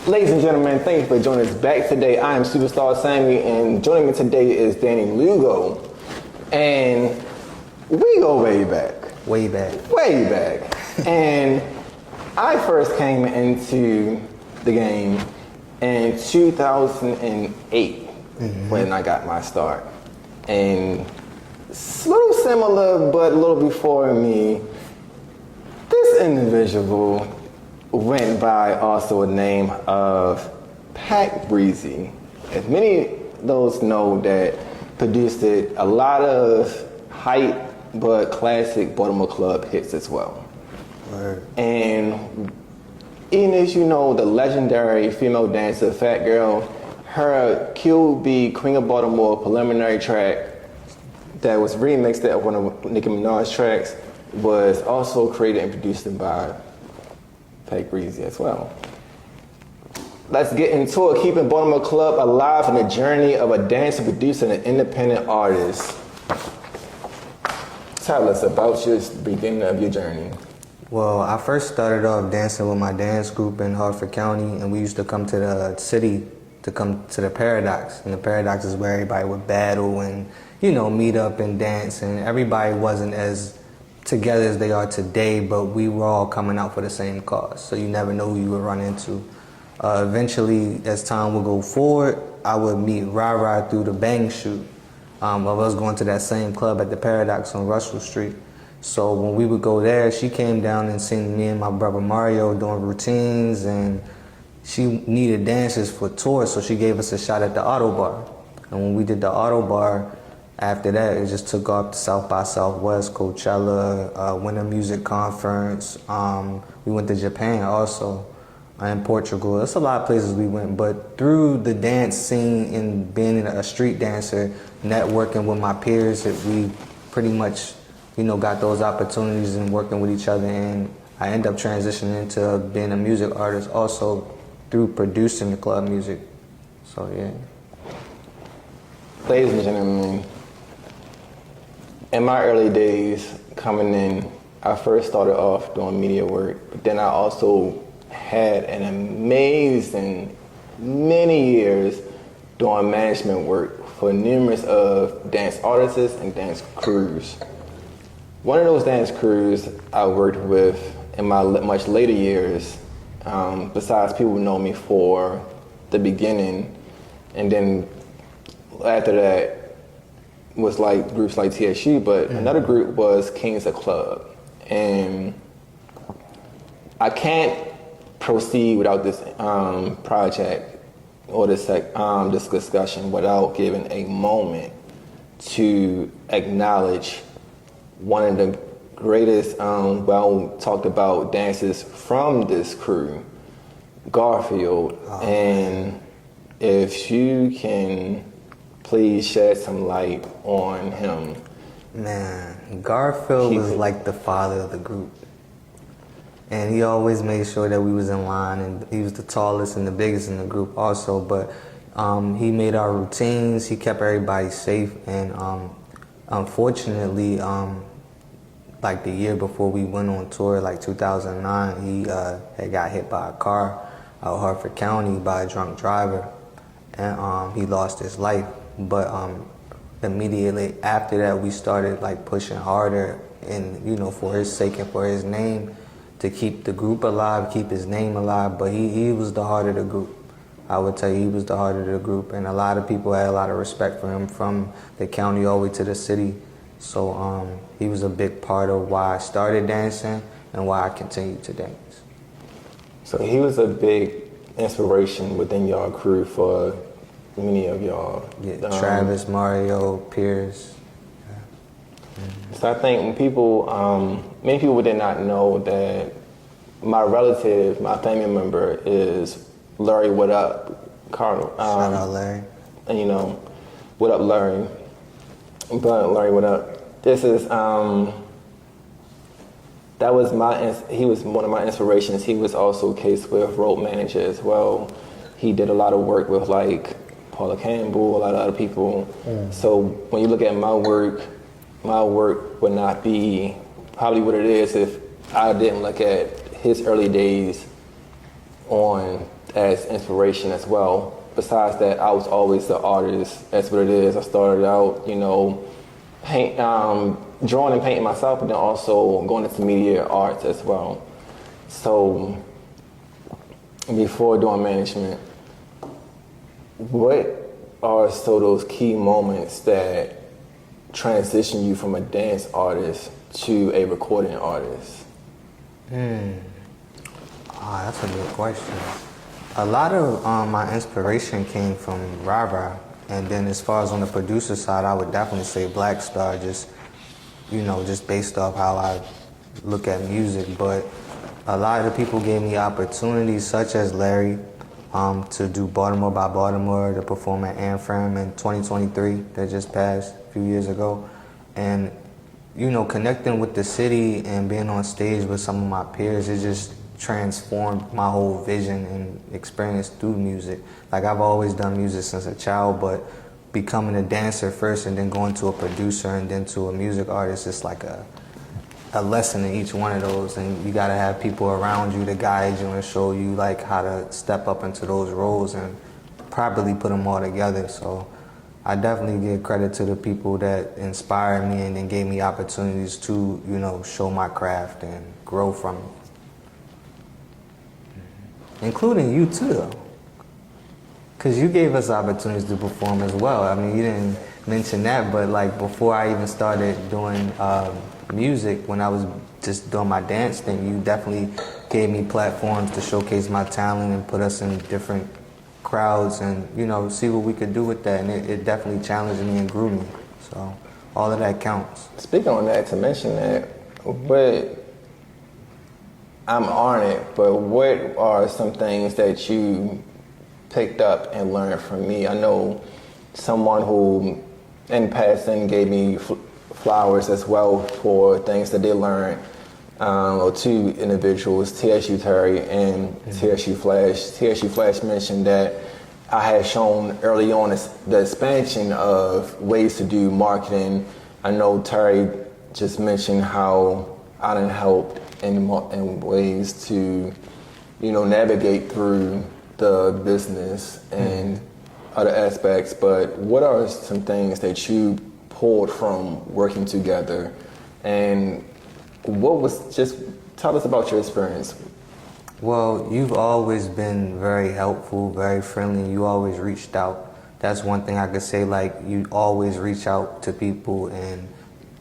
Ladies and gentlemen, thank you for joining us back today. I am Superstar Sammy, and joining me today is Danny Lugo. And we go way back. Way back. Way back. And I first came into the game in 2008 when I got my start. And it's a little similar, but a little before me, this individual went by also a name of Pac Breezy. As many of those know that produced a lot of hype but classic Baltimore club hits as well. Word. And even as you know, the legendary female dancer Fat Girl, her QB Queen of Baltimore preliminary track that was remixed at one of Nicki Minaj's tracks was also created and produced by Pac Breezy as well. Let's get into it. Keeping Baltimore Club alive in the journey of a dancer, producer, and an independent artist. Tell us about your beginning of your journey. Well, I first started off dancing with my dance group in Hartford County, and we used to come to the city to come to the Paradox. And the Paradox is where everybody would battle and, meet up and dance. And everybody wasn't as together as they are today, but we were all coming out for the same cause. So you never know who you would run into. Eventually, as time would go forward, I would meet Ra through the Bang Shoot of us going to that same club at the Paradox on Russell Street. So when we would go there, she came down and seen me and my brother Mario doing routines, and she needed dancers for tours, so she gave us a shot at the Auto Bar. And when we did the Auto Bar, after that, it just took off to South by Southwest, Coachella, Winter Music Conference. We went to Japan also, and Portugal. There's a lot of places we went, but through the dance scene and being a street dancer, networking with my peers, we pretty much, got those opportunities and working with each other. And I ended up transitioning into being a music artist also through producing the club music. So yeah. Ladies and gentlemen, in my early days coming in, I first started off doing media work, but then I also had an amazing many years doing management work for numerous of dance artists and dance crews. One of those dance crews I worked with in my much later years, besides people who know me for the beginning, and then after that, was like groups like TSU, but another group was Kings of Club. And I can't proceed without this project or this discussion without giving a moment to acknowledge one of the greatest well talked about dancers from this crew, Garfield. And if you can please shed some light on him. Man, Garfield was like the father of the group. And he always made sure that we was in line, and he was the tallest and the biggest in the group also. But he made our routines, he kept everybody safe, and unfortunately, like the year before we went on tour, like 2009, he had got hit by a car out of Hartford County by a drunk driver, and he lost his life. But immediately after that, we started like pushing harder, and for his sake and for his name, to keep the group alive, keep his name alive. But he was the heart of the group. I would tell you, he was the heart of the group, and a lot of people had a lot of respect for him from the county all the way to the city. So he was a big part of why I started dancing and why I continue to dance. So he was a big inspiration within y'all crew for many of y'all. Yeah, Travis, Mario, Pierce. So I think when many people did not know that my relative, my family member is Larry What Up Carter. Shout out Larry. And what up Larry? But Larry, what up? This is he was one of my inspirations. He was also K Swift road manager as well. He did a lot of work with like Paula Campbell, a lot of other people. So when you look at my work would not be probably what it is if I didn't look at his early days on as inspiration as well. Besides that, I was always the artist. That's what it is. I started out, drawing and painting myself, but then also going into media arts as well. So before doing management, what are those key moments that transition you from a dance artist to a recording artist? That's a good question. A lot of my inspiration came from Rara, and then as far as on the producer side, I would definitely say Black Star, just based off how I look at music. But a lot of the people gave me opportunities, such as Larry, to do Baltimore by Baltimore, to perform at Amfram in 2023, that just passed a few years ago. And, connecting with the city and being on stage with some of my peers, it just transformed my whole vision and experience through music. Like, I've always done music since a child, but becoming a dancer first and then going to a producer and then to a music artist, it's like a lesson in each one of those, and you gotta have people around you to guide you and show you like how to step up into those roles and properly put them all together. So I definitely give credit to the people that inspired me and then gave me opportunities to, show my craft and grow from it. Including you too, though. Because you gave us opportunities to perform as well. I mean, you didn't mention that, but like before I even started doing music, when I was just doing my dance thing, you definitely gave me platforms to showcase my talent and put us in different crowds and, see what we could do with that. And it definitely challenged me and grew me. So all of that counts. Speaking on that, to mention that, I'm on it, but what are some things that you picked up and learned from me? I know someone who in passing gave me flowers as well for things that they learned, or two individuals, TSU Terry and TSU Flash. TSU Flash mentioned that I had shown early on the expansion of ways to do marketing. I know Terry just mentioned how I done helped in ways to, navigate through the business and other aspects. But what are some things that you pulled from working together, and tell us about your experience. Well, you've always been very helpful, very friendly. You always reached out. That's one thing I could say, like, you always reach out to people and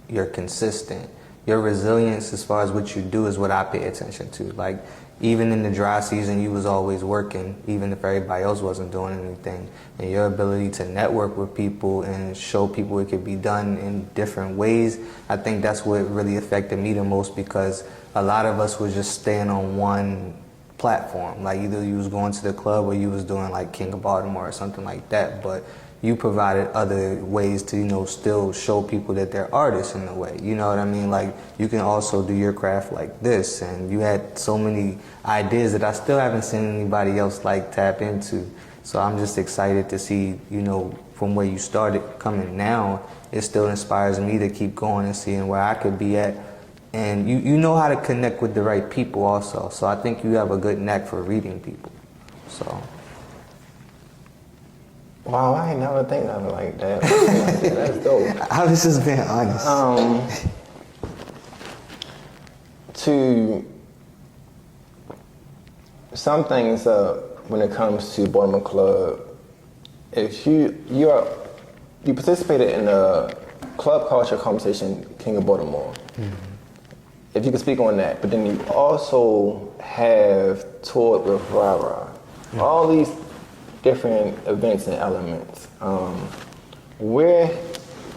you're consistent. Your resilience as far as what you do is what I pay attention to. Like, even in the dry season, you was always working, even if everybody else wasn't doing anything. And your ability to network with people and show people it could be done in different ways, I think that's what really affected me the most, because a lot of us was just staying on one platform. Like, either you was going to the club or you was doing like King of Baltimore or something like that. But you provided other ways to, still show people that they're artists in a way. You know what I mean? Like, you can also do your craft like this. And you had so many ideas that I still haven't seen anybody else like tap into. So I'm just excited to see, from where you started coming now, it still inspires me to keep going and seeing where I could be at. And you know how to connect with the right people also. So I think you have a good knack for reading people. So. Wow, I ain't never think of it like that. That's dope. I was just being honest. To some things, when it comes to Baltimore Club, if you participated in the club culture conversation, King of Baltimore. Mm-hmm. If you could speak on that, but then you also have toured with Rara. Mm-hmm. All these different events and elements. Where,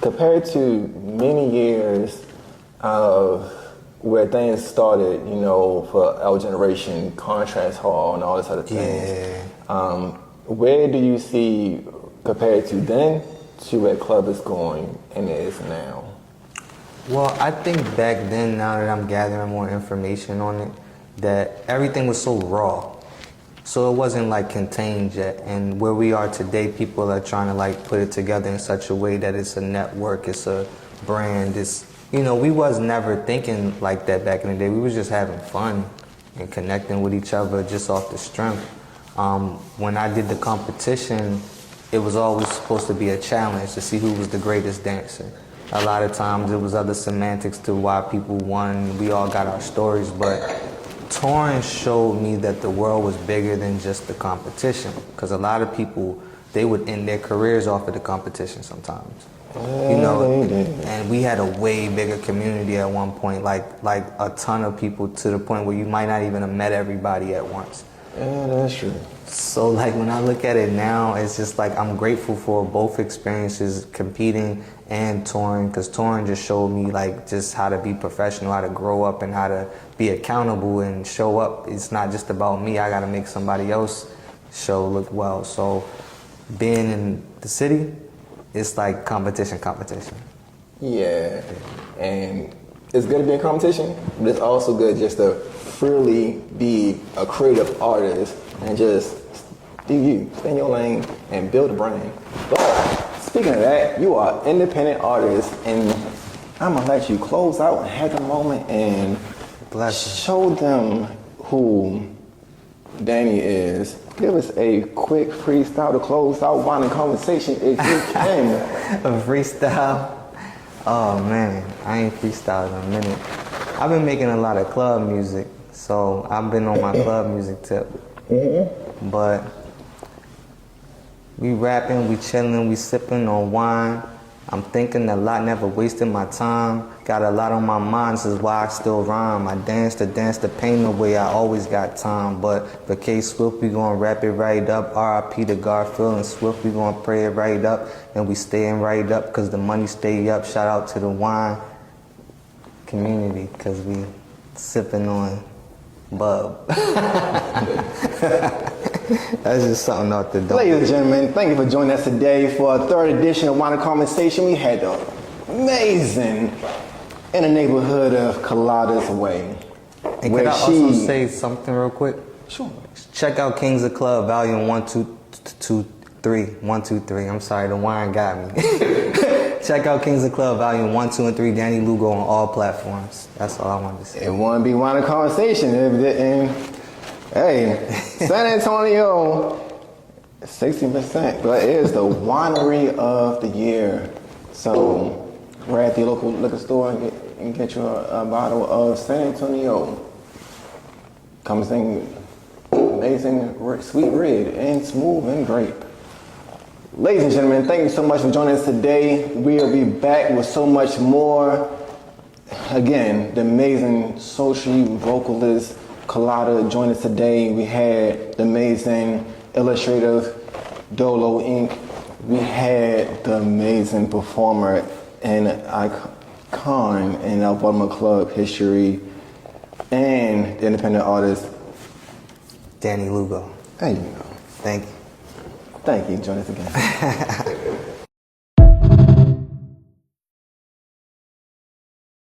compared to many years of where things started, for our generation, Contrast Hall and all this other things. Yeah. Where do you see, compared to then, to where club is going and it is now? Well, I think back then, now that I'm gathering more information on it, that everything was so raw. So it wasn't like contained yet. And where we are today, people are trying to like put it together in such a way that it's a network, it's a brand, it's, we was never thinking like that back in the day. We was just having fun and connecting with each other just off the strength. When I did the competition, it was always supposed to be a challenge to see who was the greatest dancer. A lot of times it was other semantics to why people won. We all got our stories, but touring showed me that the world was bigger than just the competition. Because a lot of people, they would end their careers off of the competition sometimes. You know, and we had a way bigger community at one point, like a ton of people, to the point where you might not even have met everybody at once. Yeah, that's true. So like when I look at it now, it's just like I'm grateful for both experiences, competing and touring, because touring just showed me like just how to be professional, how to grow up, and how to be accountable and show up. It's not just about me. I got to make somebody else show look well. So being in the city, it's like competition. Yeah, and it's good to be in competition, but it's also good just to freely be a creative artist and just do you, stay in your lane and build a brand. But speaking of that, you are an independent artist, and I'm gonna let you close out and have a moment and show them who Danny is. Give us a quick freestyle to close out winding conversation if you can. A freestyle? Oh man, I ain't freestyled in a minute. I've been making a lot of club music, so I've been on my club music tip. But we rapping, we chilling, we sipping on wine. I'm thinking a lot, never wasting my time. Got a lot on my mind, this is why I still rhyme. I dance the pain away, I always got time. But for K Swift, we gonna wrap it right up. R.I.P. to Garfield and Swift, we gonna pray it right up. And we staying right up, cause the money stay up. Shout out to the wine community, cause we sipping on bub. That's just something out the door. Ladies and gentlemen, thank you for joining us today for a third edition of Wine and Conversation. We had the amazing in the neighborhood of Colada's Way. And can I also say something real quick? Sure. Check out Kings of Club, volume 123. I'm sorry, the wine got me. Check out Kings of Club, volume 1, 2, and 3, Danny Lugo on all platforms. That's all I wanted to say. It wouldn't be Wine and Conversation if it didn't. Hey, San Antonio, 60%, but it is the winery of the year. So we're at the local liquor store and get you a bottle of San Antonio. Comes in amazing, sweet red and smooth and grape. Ladies and gentlemen, thank you so much for joining us today. We'll be back with so much more. Again, the amazing social vocalist Colada joined us today. We had the amazing illustrator Dolo Inc. We had the amazing performer and icon in our Baltimore club history, and the independent artist Danny Lugo. There you go. Thank you. Thank you. Join us again.